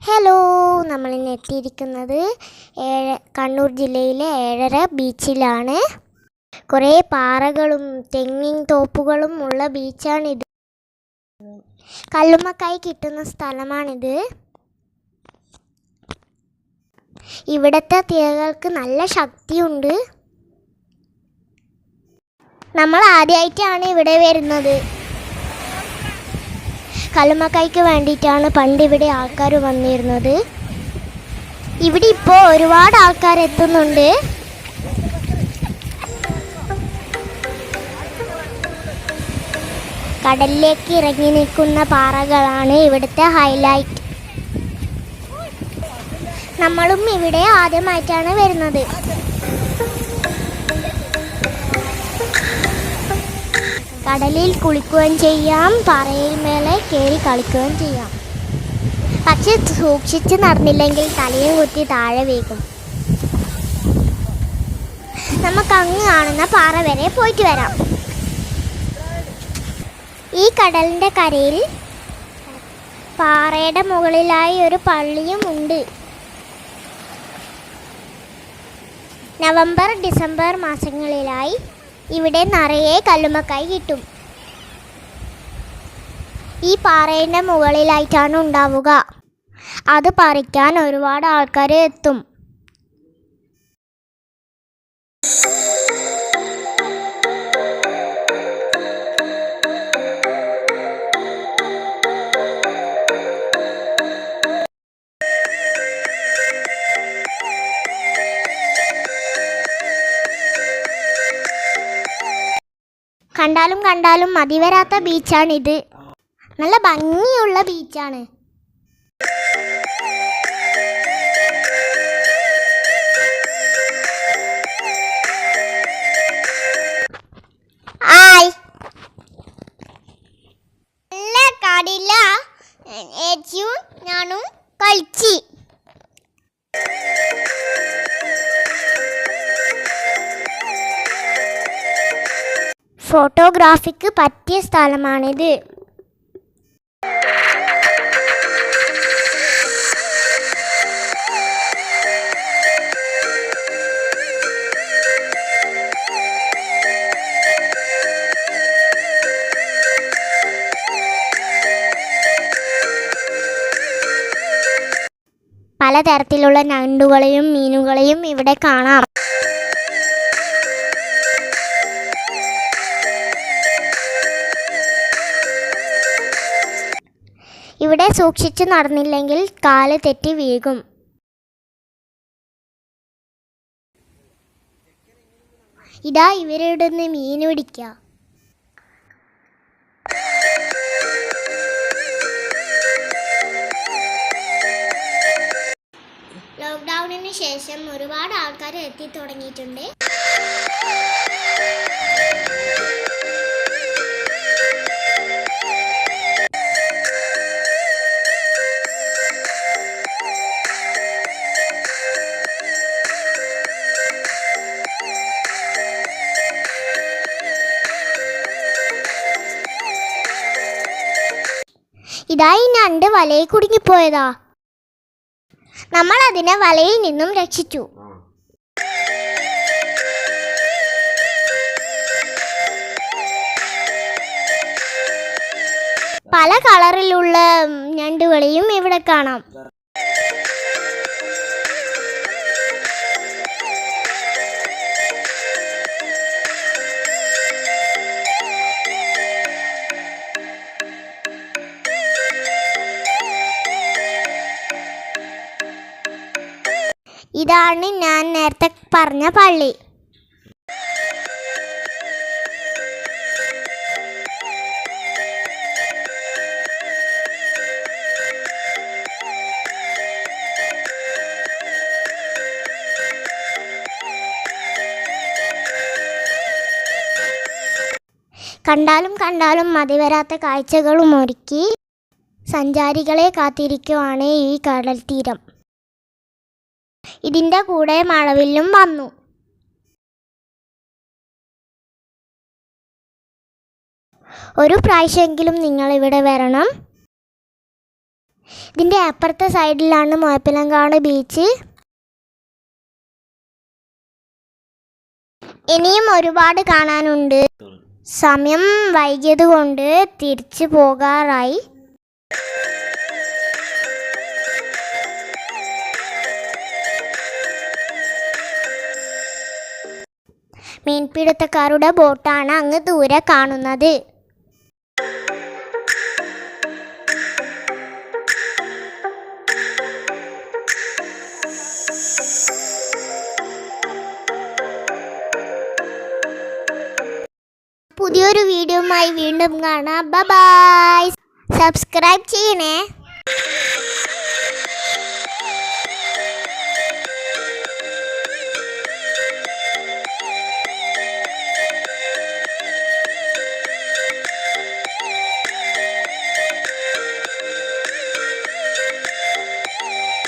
Hello, നമ്മളിന്ന് എത്തിയിരിക്കുന്നത് കണ്ണൂർ ജില്ലയിലെ ഏഴര ബീച്ചിലാണ്. കുറേ പാറകളും തെങ്ങിൻ തോപ്പുകളും ഉള്ള ബീച്ചാണിത്. കല്ലുമ്മക്കായ് കിട്ടുന്ന സ്ഥലമാണിത്. ഇവിടുത്തെ തിരകൾക്ക് നല്ല ശക്തിയുണ്ട്. നമ്മൾ ആദ്യമായിട്ടാണ് ഇവിടെ വരുന്നത്. കല്ലുമ്മക്കായ്ക്ക് വേണ്ടിയിട്ടാണ് പണ്ട് ഇവിടെ ആൾക്കാർ വന്നിരുന്നത്. ഇവിടെ ഇപ്പോൾ ഒരുപാട് ആൾക്കാർ എത്തുന്നുണ്ട്. കടലിലേക്ക് ഇറങ്ങി നിൽക്കുന്ന പാറകളാണ് ഇവിടുത്തെ ഹൈലൈറ്റ്. നമ്മളും ഇവിടെ ആദ്യമായിട്ടാണ് വരുന്നത്. കടലിൽ കുളിക്കുകയും ചെയ്യാം, പാറയിൽ മേലെ കയറി കളിക്കുകയും ചെയ്യാം. പക്ഷെ സൂക്ഷിച്ച് നടന്നില്ലെങ്കിൽ തലയും കുത്തി താഴെ വീകും. നമുക്ക് അങ്ങ് കാണുന്ന പാറ വരെ പോയിട്ട് വരാം. ഈ കടലിൻ്റെ കരയിൽ പാറയുടെ മുകളിലായി ഒരു പള്ളിയും ഉണ്ട്. നവംബർ ഡിസംബർ മാസങ്ങളിലായി ഇവിടെ നിറയെ കല്ലുമ്മക്കായ് കിട്ടും. ഈ പാറയുടെ മുകളിലായിട്ടാണ് ഉണ്ടാവുക. അത് പറിക്കാൻ ഒരുപാട് ആൾക്കാർ എത്തും. കണ്ടാലും കണ്ടാലും മതിവരാത്ത ബീച്ചാണിത്. നല്ല ഭംഗിയുള്ള ബീച്ചാണ്. നല്ല കടല ഏച്ചിയും ഞാനും കളിച്ച്. ഫോട്ടോഗ്രാഫിക്ക് പറ്റിയ സ്ഥലമാണിത്. പലതരത്തിലുള്ള ഞണ്ടുകളെയും മീനുകളെയും ഇവിടെ കാണാം. ഇവിടെ സൂക്ഷിച്ചു നടന്നില്ലെങ്കിൽ കാല് തെറ്റി വീഴും. ഇതാ ഇവരുടെ മീൻ പിടിക്കുക. ലോക്ക്ഡൗണിന് ശേഷം ഒരുപാട് ആൾക്കാർ എത്തി തുടങ്ങിയിട്ടുണ്ട്. ഇതായി ഞണ്ട് വലയിൽ കുടുങ്ങിപ്പോയതാ. നമ്മൾ അതിനെ വലയിൽ നിന്നും രക്ഷിച്ചു. പല കളറിലുള്ള ഞണ്ടുകളെയും ഇവിടെ കാണാം. ഇതാണ് ഞാൻ നേരത്തെ പറഞ്ഞ പള്ളി. കണ്ടാലും കണ്ടാലും മതിവരാത്ത കാഴ്ചകളും ഒരുക്കി സഞ്ചാരികളെ കാത്തിരിക്കുവാണ് ഈ കടൽ തീരം. ഇതിൻ്റെ കൂടെ മഴവില്ലും വന്നു. ഒരു പ്രാവശ്യമെങ്കിലും നിങ്ങൾ ഇവിടെ വരണം. ഇതിൻ്റെ അപ്പുറത്തെ സൈഡിലാണ് മുഴപ്പിലങ്ങാട് ബീച്ച്. ഇനിയും ഒരുപാട് കാണാനുണ്ട്. സമയം വൈകിയത് കൊണ്ട് തിരിച്ചു പോകാറായി. മീൻപിടുത്തക്കാരുടെ ബോട്ടാണ് അങ്ങ് ദൂരെ കാണുന്നത്. പുതിയൊരു വീഡിയോയുമായി വീണ്ടും കാണാം. ബൈ. സബ്സ്ക്രൈബ് ചെയ്യണേ.